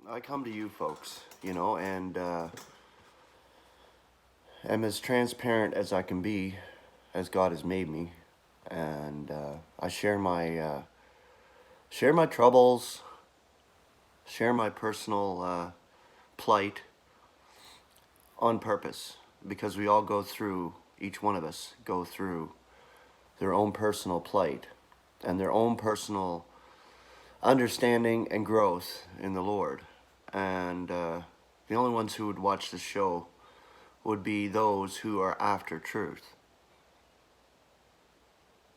I come to you folks, and am as transparent as I can be, as God has made me, and I share my troubles, share my personal plight on purpose, because we all go through. Each one of us go through their own personal plight and their own personal understanding and growth in the Lord, and the only ones who would watch this show would be those who are after truth.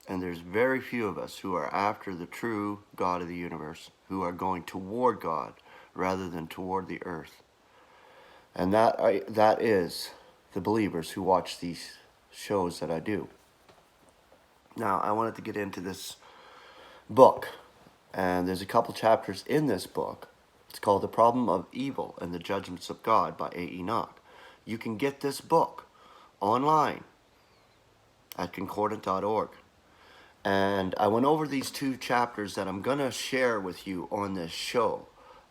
And there's very few of us who are after the true God of the universe, who are going toward God rather than toward the earth. And that is the believers who watch these shows that I do. Now, I wanted to get into this book, and there's a couple chapters in this book. It's called The Problem of Evil and the Judgments of God by A. Enoch. You can get this book online at concordant.org. And I went over these two chapters that I'm going to share with you on this show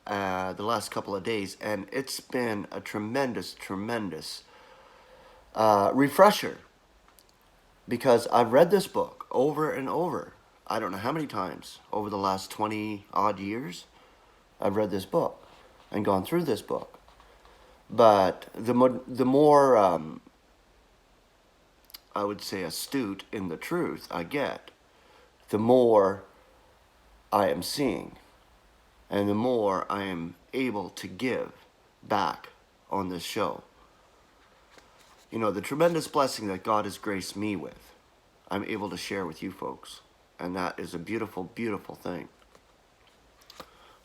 the last couple of days. And it's been a tremendous refresher, because I've read this book over and over. I don't know how many times over the last 20 odd years I've read this book and gone through this book. But the more I would say astute in the truth I get, the more I am seeing, and the more I am able to give back on this show. The tremendous blessing that God has graced me with, I'm able to share with you folks. And that is a beautiful, beautiful thing.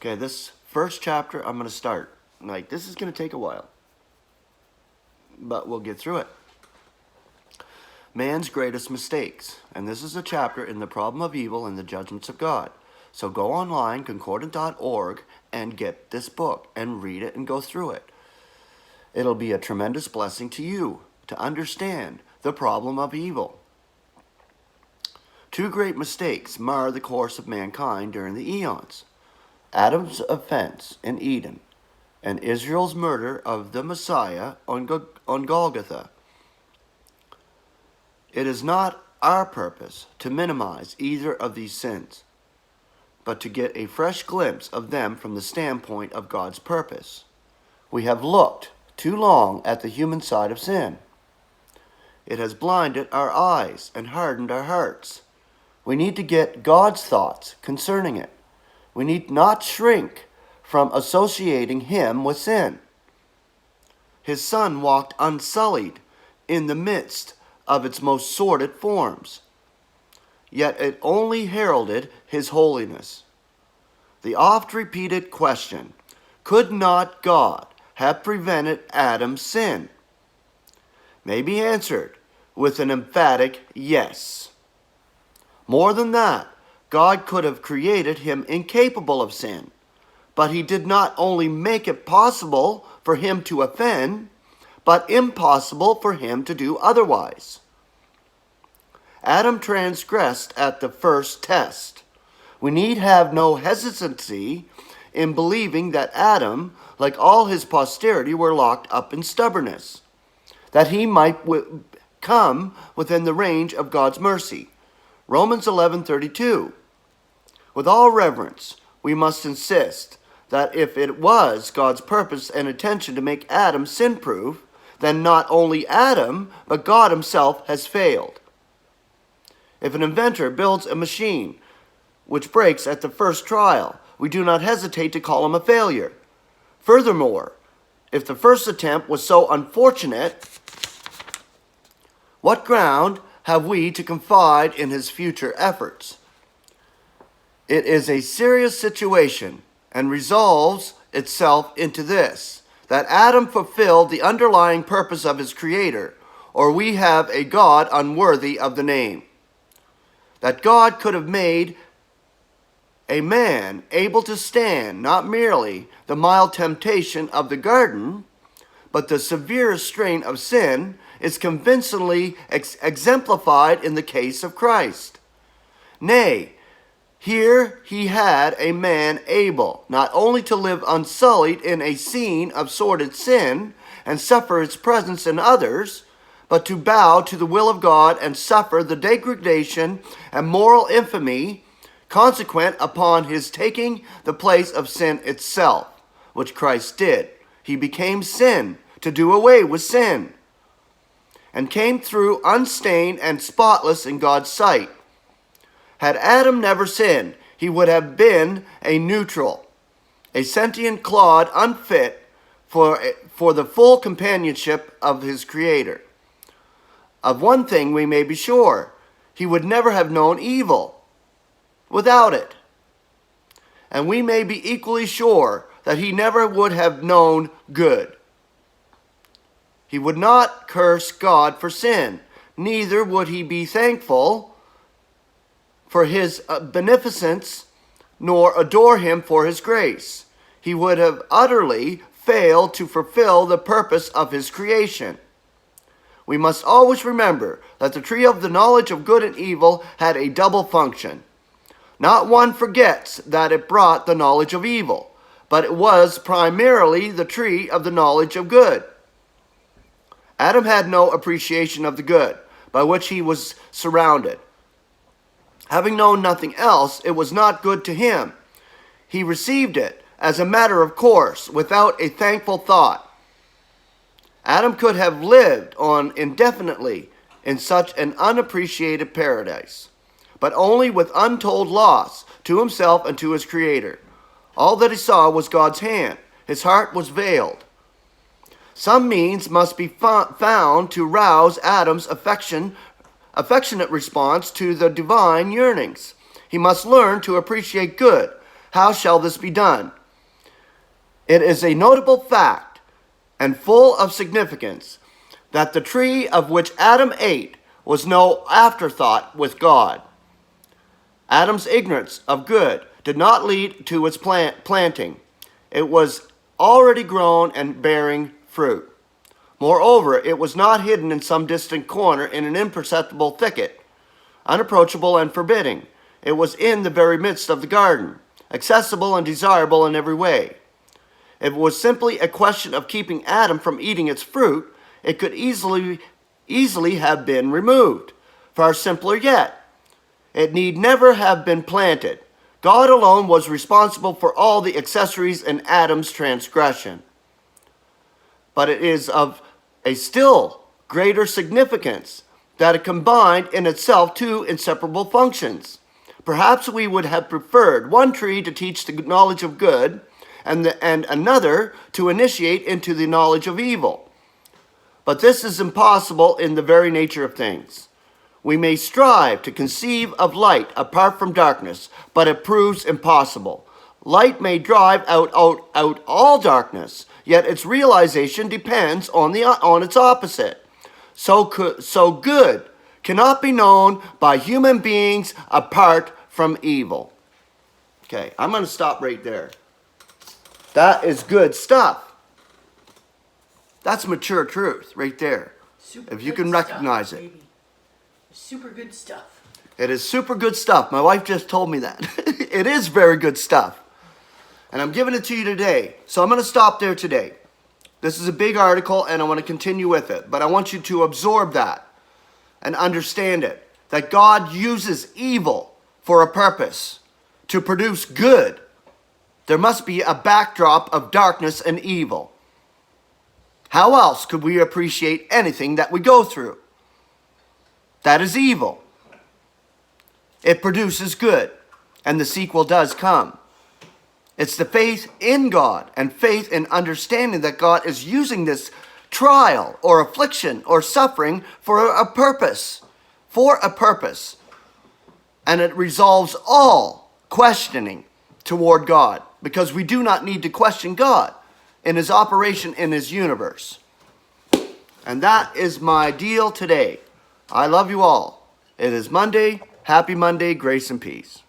Okay, this first chapter I'm going to start. This is going to take a while, but we'll get through it. Man's greatest mistakes. And this is a chapter in The Problem of Evil and the Judgments of God. So go online, concordant.org, and get this book and read it and go through it. It'll be a tremendous blessing to you to understand the problem of evil. Two great mistakes mar the course of mankind during the eons: Adam's offense in Eden and Israel's murder of the Messiah on Golgotha. It is not our purpose to minimize either of these sins, but to get a fresh glimpse of them from the standpoint of God's purpose. We have looked too long at the human side of sin. It has blinded our eyes and hardened our hearts. We need to get God's thoughts concerning it. We need not shrink from associating him with sin. His Son walked unsullied in the midst of its most sordid forms, yet it only heralded his holiness. The oft-repeated question, could not God have prevented Adam's sin, may be answered with an emphatic yes. More than that, God could have created him incapable of sin, but he did not only make it possible for him to offend, but impossible for him to do otherwise. Adam transgressed at the first test. We need have no hesitancy in believing that Adam, like all his posterity, were locked up in stubbornness, that he might come within the range of God's mercy. Romans 11:32. With all reverence, we must insist that if it was God's purpose and intention to make Adam sin-proof, then not only Adam, but God himself has failed. If an inventor builds a machine which breaks at the first trial, we do not hesitate to call him a failure. Furthermore, if the first attempt was so unfortunate, what ground have we to confide in his future efforts? It is a serious situation and resolves itself into this, that Adam fulfilled the underlying purpose of his Creator, or we have a God unworthy of the name. That God could have made a man able to stand not merely the mild temptation of the garden, but the severe strain of sin, is convincingly exemplified in the case of Christ. Nay, Here he had a man able not only to live unsullied in a scene of sordid sin and suffer its presence in others, but to bow to the will of God and suffer the degradation and moral infamy consequent upon his taking the place of sin itself, which Christ did. He became sin to do away with sin, and came through unstained and spotless in God's sight. Had Adam never sinned, he would have been a neutral, a sentient clod unfit for the full companionship of his Creator. Of one thing we may be sure, he would never have known evil without it. And we may be equally sure that he never would have known good. He would not curse God for sin, neither would he be thankful for his beneficence, nor adore him for his grace. He would have utterly failed to fulfill the purpose of his creation. We must always remember that the tree of the knowledge of good and evil had a double function. Not one forgets that it brought the knowledge of evil, but it was primarily the tree of the knowledge of good. Adam had no appreciation of the good by which he was surrounded. Having known nothing else, it was not good to him. He received it as a matter of course, without a thankful thought. Adam could have lived on indefinitely in such an unappreciated paradise, but only with untold loss to himself and to his Creator. All that he saw was God's hand. His heart was veiled. Some means must be found to rouse Adam's affectionate response to the divine yearnings. He must learn to appreciate good. How shall this be done? It is a notable fact and full of significance that the tree of which Adam ate was no afterthought with God. Adam's ignorance of good did not lead to its planting. It was already grown and bearing fruit. Moreover, it was not hidden in some distant corner in an imperceptible thicket, unapproachable and forbidding. It was in the very midst of the garden, accessible and desirable in every way. If it was simply a question of keeping Adam from eating its fruit, it could easily have been removed. Far simpler yet, it need never have been planted. God alone was responsible for all the accessories in Adam's transgression. But it is of a still greater significance that it combined in itself two inseparable functions. Perhaps we would have preferred one tree to teach the knowledge of good and another to initiate into the knowledge of evil. But this is impossible in the very nature of things. We may strive to conceive of light apart from darkness, but it proves impossible. Light may drive out all darkness, yet its realization depends on its opposite. So good cannot be known by human beings apart from evil. Okay, I'm going to stop right there. That is good stuff. That's mature truth right there. Super if you good can stuff, recognize it. baby. Super good stuff. It is super good stuff. My wife just told me that. It is very good stuff. And I'm giving it to you today. So I'm going to stop there today. This is a big article and I want to continue with it. But I want you to absorb that and understand it. That God uses evil for a purpose to produce good. There must be a backdrop of darkness and evil. How else could we appreciate anything that we go through? That is evil. It produces good, and the sequel does come. It's the faith in God and faith in understanding that God is using this trial or affliction or suffering for a purpose. And it resolves all questioning toward God, because we do not need to question God in his operation in his universe. And that is my deal today. I love you all. It is Monday. Happy Monday. Grace and peace.